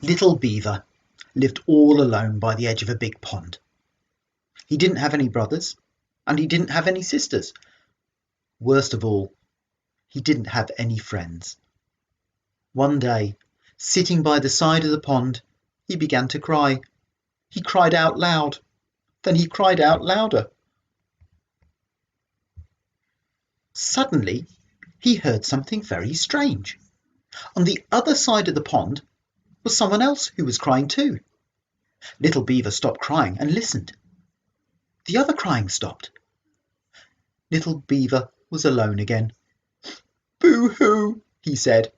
Little Beaver lived all alone by the edge of a big pond. He didn't have any brothers, and he didn't have any sisters. Worst of all, he didn't have any friends. One day, sitting by the side of the pond, he began to cry. He cried out loud. Then he cried out louder. Suddenly, he heard something very strange. On the other side of the pond was someone else who was crying too. Little Beaver stopped crying and listened. The other crying stopped. Little Beaver was alone again. "Boo-hoo," he said.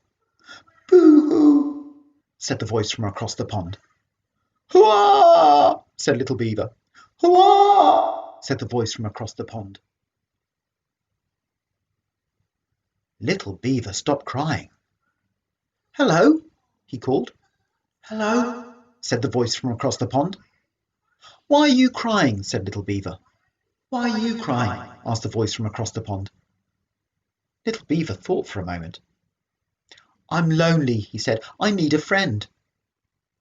"Boo-hoo," said the voice from across the pond. "Hoo-ah," said Little Beaver. "Hoo-ah," said the voice from across the pond. Little Beaver stopped crying. "Hello," he called. "Hello," said the voice from across the pond. "Why are you crying?" said Little Beaver. "Why are you crying?" asked the voice from across the pond. Little Beaver thought for a moment. "I'm lonely," he said. "I need a friend."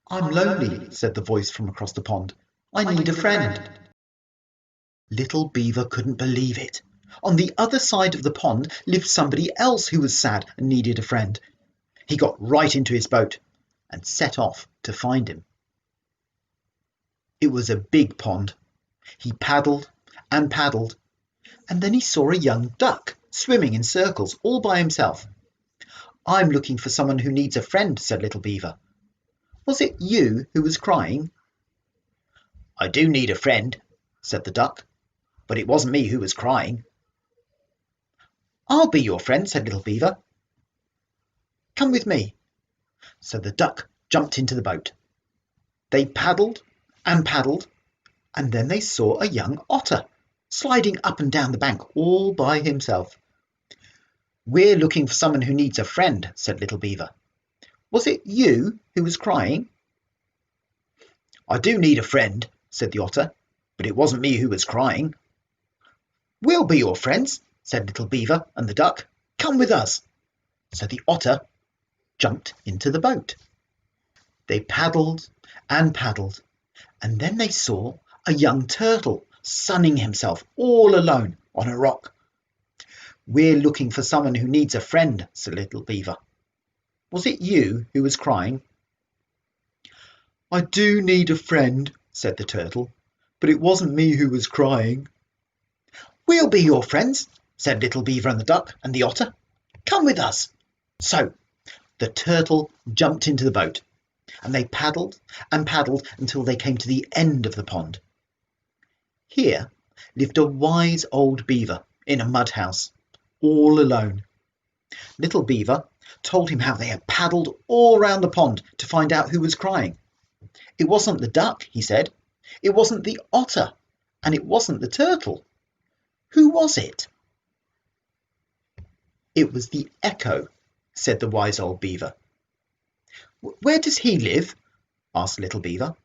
"I'm lonely," said the voice from across the pond. "I need a friend." Little Beaver couldn't believe it. On the other side of the pond lived somebody else who was sad and needed a friend. He got right into his boat and set off to find him. It was a big pond. He paddled and paddled, and then he saw a young duck swimming in circles all by himself. "I'm looking for someone who needs a friend," said Little Beaver. "Was it you who was crying?" "I do need a friend," said the duck, "but it wasn't me who was crying." "I'll be your friend," said Little Beaver. "Come with me." So the duck jumped into the boat. They paddled and paddled, and then they saw a young otter sliding up and down the bank all by himself. "We're looking for someone who needs a friend," said Little Beaver. "Was it you who was crying?" "I do need a friend," said the otter, "but it wasn't me who was crying." "We'll be your friends," said Little Beaver and the duck. "Come with us." So the otter jumped into the boat. They paddled and paddled, and then they saw a young turtle sunning himself all alone on a rock. "We're looking for someone who needs a friend," said Little Beaver. "Was it you who was crying?" "I do need a friend," said the turtle, "but it wasn't me who was crying." "We'll be your friends," said Little Beaver and the duck and the otter. "Come with us." So the turtle jumped into the boat, and they paddled and paddled until they came to the end of the pond. Here lived a wise old beaver in a mud house, all alone. Little Beaver told him how they had paddled all round the pond to find out who was crying. It wasn't the duck, he said. It wasn't the otter, and it wasn't the turtle. Who was it? "It was the echo," said the wise old beaver. "Where does he live?" asked Little Beaver.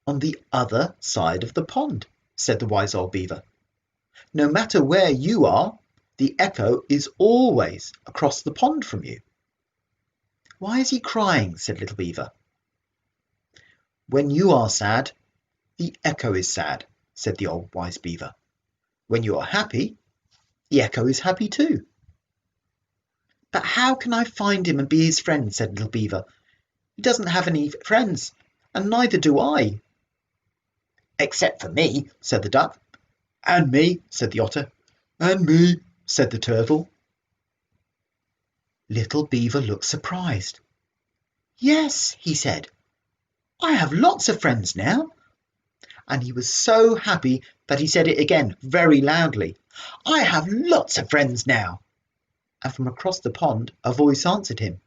"On the other side of the pond," said the wise old beaver. "No matter where you are, the echo is always across the pond from you." "Why is he crying?" said Little Beaver. "When you are sad, the echo is sad," said the old wise beaver. "When you are happy, the echo is happy too." "But how can I find him and be his friend?" said Little Beaver. "He doesn't have any friends, and neither do I." "Except for me," said the duck. "And me," said the otter. "And me," said the turtle. Little Beaver looked surprised. "Yes," he said, "I have lots of friends now." And he was so happy that he said it again very loudly. "I have lots of friends now." And from across the pond a voice answered him.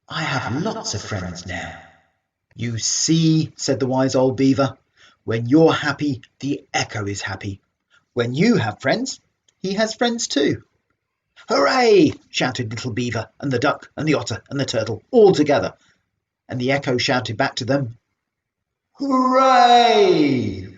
"I have lots of friends now." "You see," said the wise old beaver, "when you're happy, the echo is happy. When you have friends, he has friends too." "Hooray!" shouted Little Beaver and the duck and the otter and the turtle all together. And the echo shouted back to them, "Hooray!"